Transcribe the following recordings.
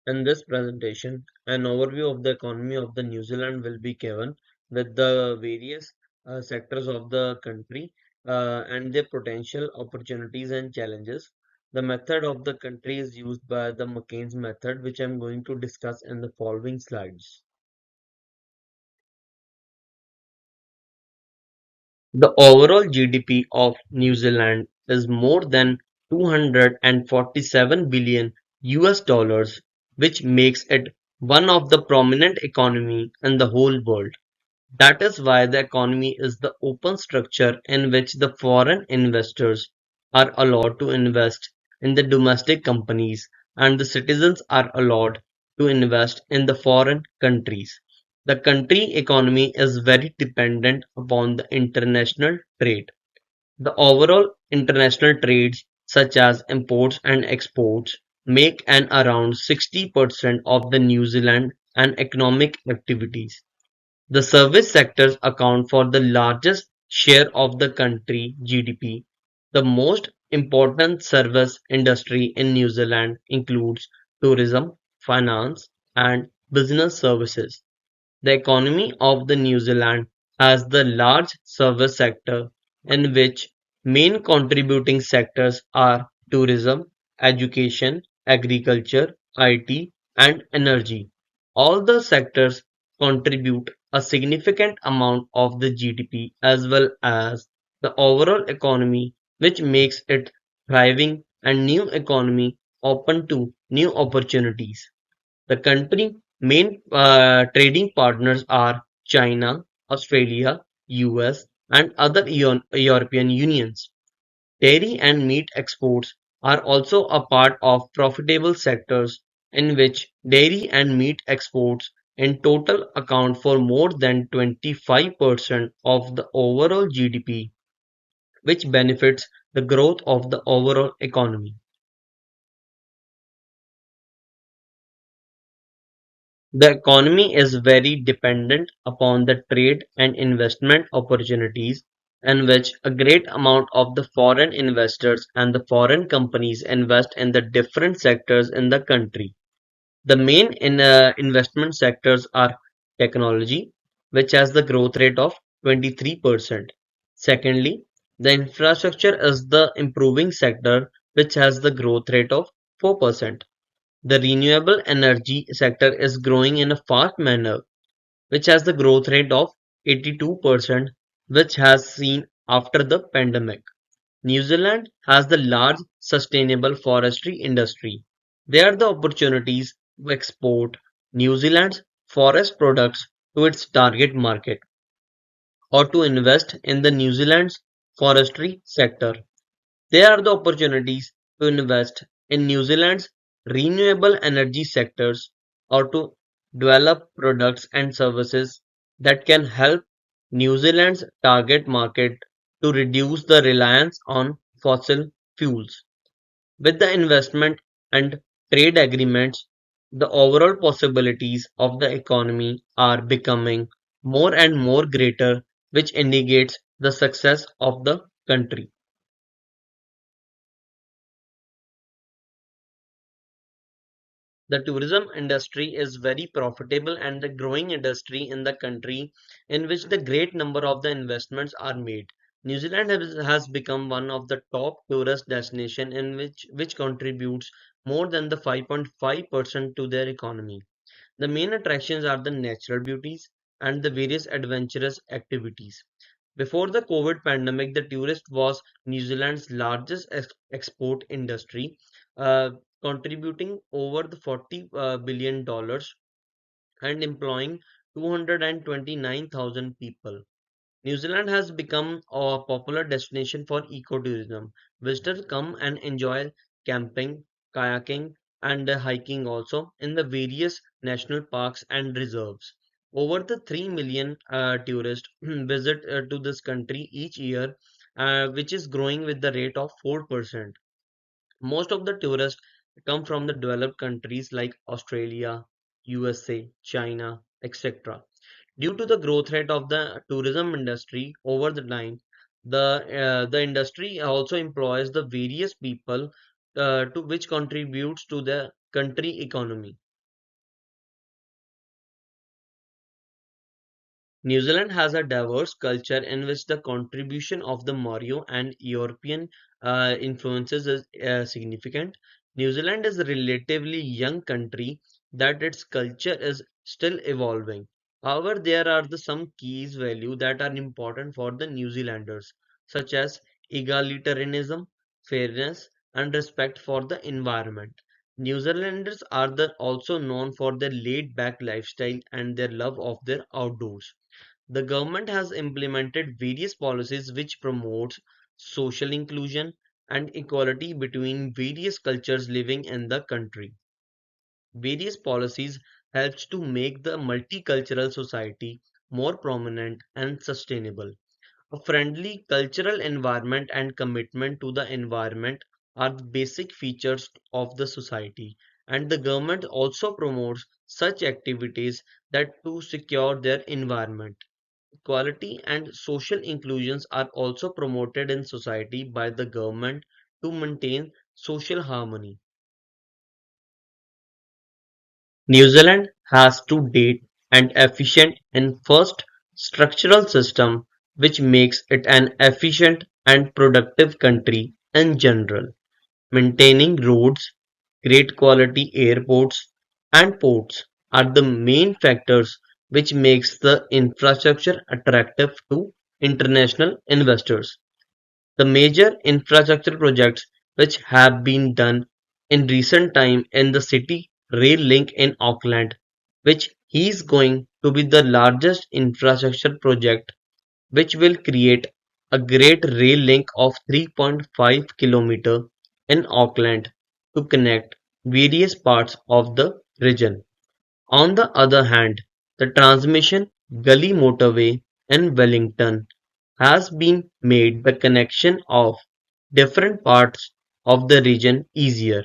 In this presentation, an overview of the economy of the New Zealand will be given with the various sectors of the country and their potential opportunities and challenges. The method of the country is used by the McCann's method, which I'm going to discuss in the following slides. The overall GDP of New Zealand is more than 247 billion US dollars, which makes it one of the prominent economy in the whole world. That is why the economy is the open structure in which the foreign investors are allowed to invest in the domestic companies and the citizens are allowed to invest in the foreign countries. The country economy is very dependent upon the international trade. The overall international trades such as imports and exports make an around 60% of the New Zealand and economic activities. The service sectors account for the largest share of the country GDP. The most important service industry in New Zealand includes tourism, finance, and business services. The economy of the New Zealand has the large service sector in which main contributing sectors are tourism, education, agriculture, IT, and energy. All the sectors contribute a significant amount of the GDP as well as the overall economy, which makes it thriving and new economy open to new opportunities. The country main trading partners are China, Australia, US, and other European unions. Dairy and meat exports are also a part of profitable sectors in which dairy and meat exports in total account for more than 25% of the overall GDP, which benefits the growth of the overall economy. The economy is very dependent upon the trade and investment opportunities in which a great amount of the foreign investors and the foreign companies invest in the different sectors in the country. The main investment sectors are technology, which has the growth rate of 23%. Secondly, the infrastructure is the improving sector, which has the growth rate of 4%. The renewable energy sector is growing in a fast manner, which has the growth rate of 82%, which has seen after the pandemic. New Zealand has the large sustainable forestry industry. There are the opportunities to export New Zealand's forest products to its target market or to invest in the New Zealand's forestry sector. There are the opportunities to invest in New Zealand's renewable energy sectors or to develop products and services that can help New Zealand's target market to reduce the reliance on fossil fuels. With the investment and trade agreements, the overall possibilities of the economy are becoming more and more greater, which indicates the success of the country. The tourism industry is very profitable and the growing industry in the country in which the great number of the investments are made. New Zealand has become one of the top tourist destination in which contributes more than the 5.5% to their economy. The main attractions are the natural beauties and the various adventurous activities. Before the COVID pandemic, the tourist was New Zealand's largest export industry, uh, contributing over the 40 billion dollars and employing 229,000 people. New Zealand has become a popular destination for ecotourism. Visitors come and enjoy camping, kayaking, and hiking also in the various national parks and reserves. Over the 3 million tourists visit to this country each year, which is growing with the rate of 4%. Most of the tourists come from the developed countries like Australia, USA, China, etc. Due to the growth rate of the tourism industry over the time, the industry also employs the various people to which contributes to the country economy. New Zealand has a diverse culture in which the contribution of the Maori and European influences is significant. New Zealand is a relatively young country that its culture is still evolving. However, there are some keys value that are important for the New Zealanders, such as egalitarianism, fairness, and respect for the environment. New Zealanders are also known for their laid-back lifestyle and their love of their outdoors. The government has implemented various policies which promotes social inclusion and equality between various cultures living in the country. Various policies helps to make the multicultural society more prominent and sustainable. A friendly cultural environment and commitment to the environment are the basic features of the society, and the government also promotes such activities that to secure their environment. Equality and social inclusions are also promoted in society by the government to maintain social harmony. New Zealand has to date an efficient and first structural system which makes it an efficient and productive country in general. Maintaining roads, great quality airports and ports are the main factors which makes the infrastructure attractive to international investors. The major infrastructure projects which have been done in recent time in the city rail link in Auckland, which is going to be the largest infrastructure project which will create a great rail link of 3.5 km in Auckland to connect various parts of the region. On the other hand, the transmission gully motorway in Wellington has been made the connection of different parts of the region easier.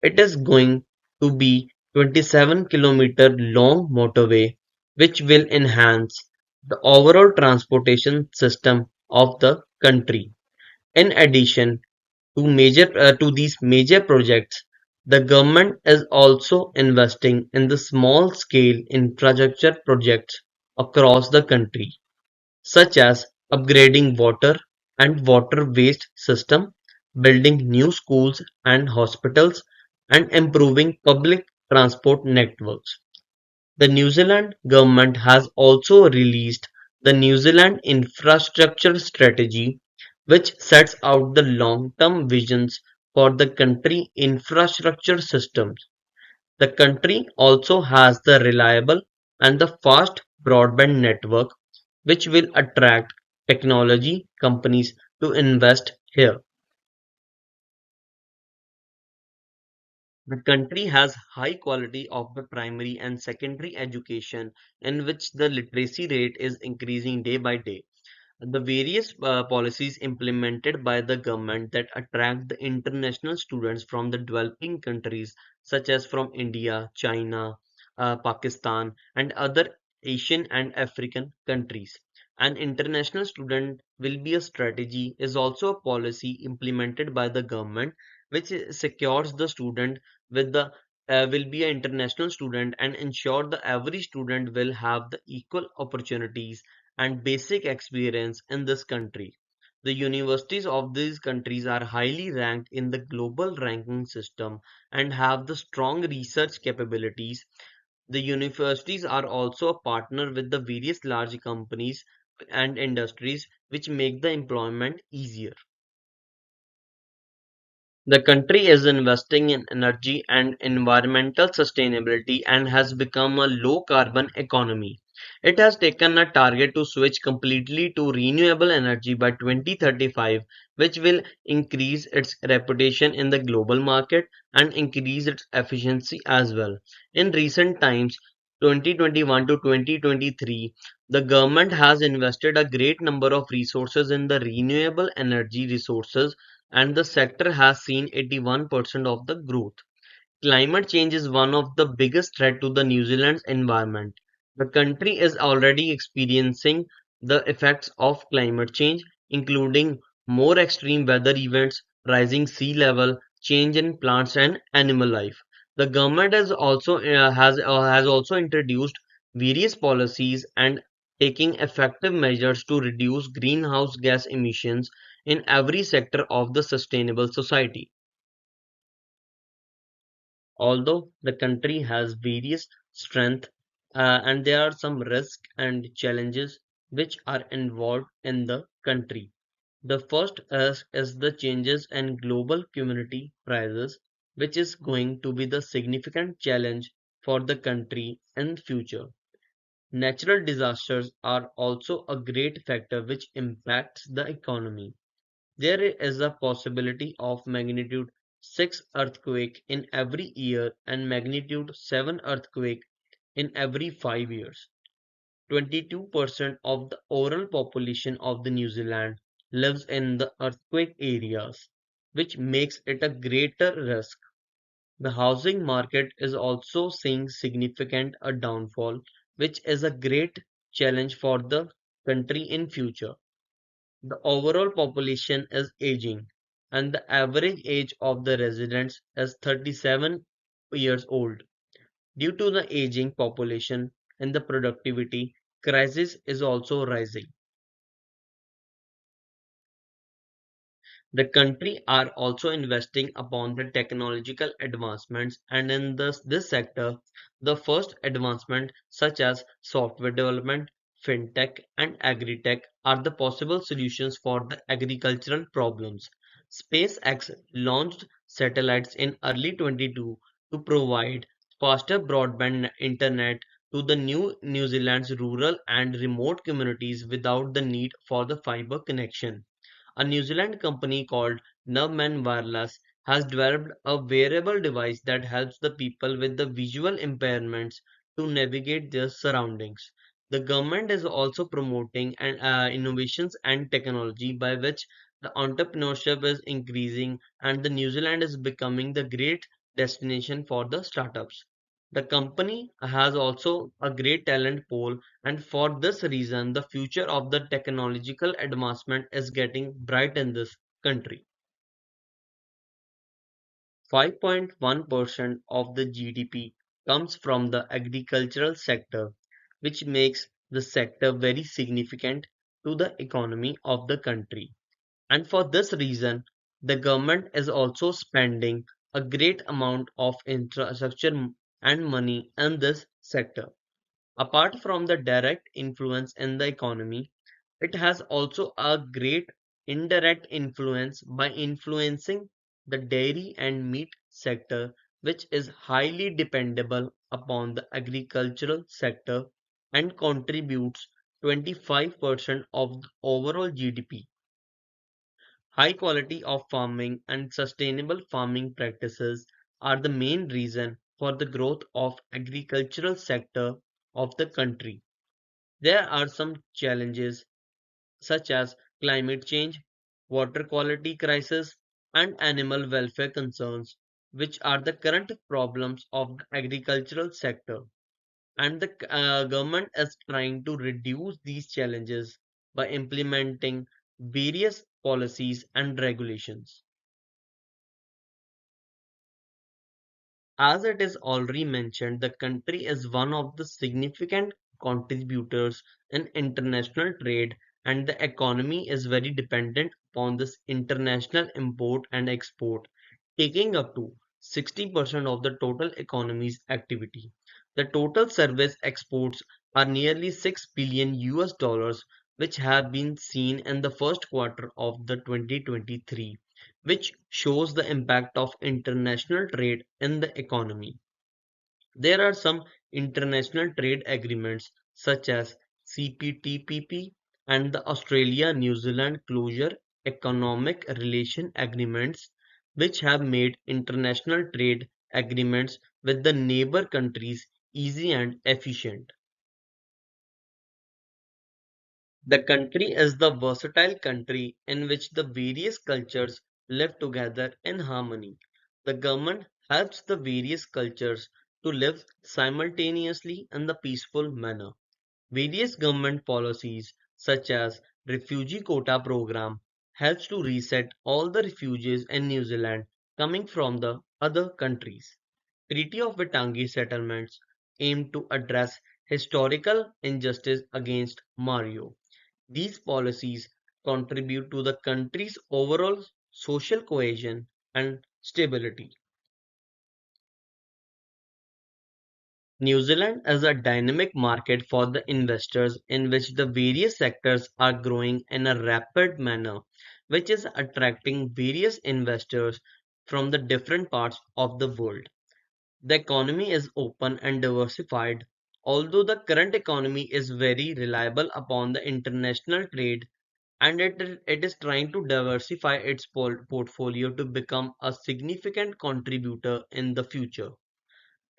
It is going to be 27-kilometer long motorway which will enhance the overall transportation system of the country. In addition to these major projects, the government is also investing in the small scale infrastructure projects across the country, such as upgrading water and water waste system, building new schools and hospitals, and improving public transport networks. The New Zealand government has also released the New Zealand Infrastructure Strategy, which sets out the long-term visions for the country infrastructure systems. The country also has the reliable and the fast broadband network, which will attract technology companies to invest here. The country has high quality of the primary and secondary education in which the literacy rate is increasing day by day. The various policies implemented by the government that attract the international students from the developing countries such as from India, China, Pakistan and other Asian and African countries. An international student will be a strategy is also a policy implemented by the government which secures the student with the will be an international student and ensure that every student will have the equal opportunities and basic experience in this country. The universities of these countries are highly ranked in the global ranking system and have the strong research capabilities. The universities are also a partner with the various large companies and industries which make the employment easier. The country is investing in energy and environmental sustainability and has become a low carbon economy. It has taken a target to switch completely to renewable energy by 2035, which will increase its reputation in the global market and increase its efficiency as well. In recent times, 2021 to 2023, the government has invested a great number of resources in the renewable energy resources and the sector has seen 81% of the growth. Climate change is one of the biggest threat to the New Zealand's environment. The country is already experiencing the effects of climate change, including more extreme weather events, rising sea level, change in plants and animal life. The government has also introduced various policies and taking effective measures to reduce greenhouse gas emissions in every sector of the sustainable society. Although the country has various strengths and there are some risks and challenges which are involved in the country. The first is the changes in global commodity prices, which is going to be the significant challenge for the country in future. Natural disasters are also a great factor which impacts the economy. There is a possibility of magnitude 6 earthquake in every year and magnitude 7 earthquake in every 5 years. 22% of the overall population of the New Zealand lives in the earthquake areas, which makes it a greater risk. The housing market is also seeing significant a downfall, which is a great challenge for the country in future. The overall population is aging, and the average age of the residents is 37 years old. Due to the aging population and the productivity crisis is also rising. The country are also investing upon the technological advancements and in this sector, the first advancement such as software development, fintech and agri-tech are the possible solutions for the agricultural problems. SpaceX launched satellites in early 22 to provide faster broadband internet to the New Zealand's rural and remote communities without the need for the fiber connection. A New Zealand company called Nerveman Wireless has developed a wearable device that helps the people with the visual impairments to navigate their surroundings. The government is also promoting innovations and technology by which the entrepreneurship is increasing and the New Zealand is becoming the great destination for the startups. The company has also a great talent pool and for this reason the future of the technological advancement is getting bright in this country. 5.1% of the GDP comes from the agricultural sector, which makes the sector very significant to the economy of the country. And for this reason, the government is also spending a great amount of infrastructure and money in this sector. Apart from the direct influence in the economy, it has also a great indirect influence by influencing the dairy and meat sector, which is highly dependable upon the agricultural sector and contributes 25% of the overall GDP. High quality of farming and sustainable farming practices are the main reason for the growth of agricultural sector of the country. There are some challenges such as climate change, water quality crisis, and animal welfare concerns, which are the current problems of the agricultural sector. And the government is trying to reduce these challenges by implementing various policies and regulations. As it is already mentioned, the country is one of the significant contributors in international trade, and the economy is very dependent upon this international import and export, taking up to 60% of the total economy's activity. The total service exports are nearly 6 billion US dollars, which have been seen in the first quarter of the 2023, which shows the impact of international trade in the economy. There are some international trade agreements such as CPTPP and the Australia-New Zealand Closure Economic Relation Agreements, which have made international trade agreements with the neighbor countries easy and efficient. The country is the versatile country in which the various cultures live together in harmony. The government helps the various cultures to live simultaneously in the peaceful manner. Various government policies such as refugee quota program helps to reset all the refugees in New Zealand coming from the other countries. Treaty of Waitangi settlements aim to address historical injustice against Mario. These policies contribute to the country's overall social cohesion and stability. New Zealand is a dynamic market for the investors in which the various sectors are growing in a rapid manner, which is attracting various investors from the different parts of the world. The economy is open and diversified, although the current economy is very reliable upon the international trade and it is trying to diversify its portfolio to become a significant contributor in the future.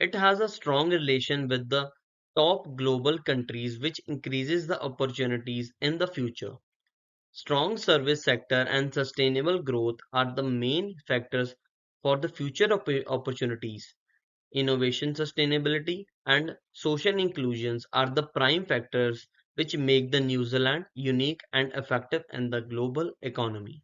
It has a strong relation with the top global countries which increases the opportunities in the future. Strong service sector and sustainable growth are the main factors for the future opportunities. Innovation, sustainability, and social inclusions are the prime factors which make the New Zealand unique and effective in the global economy.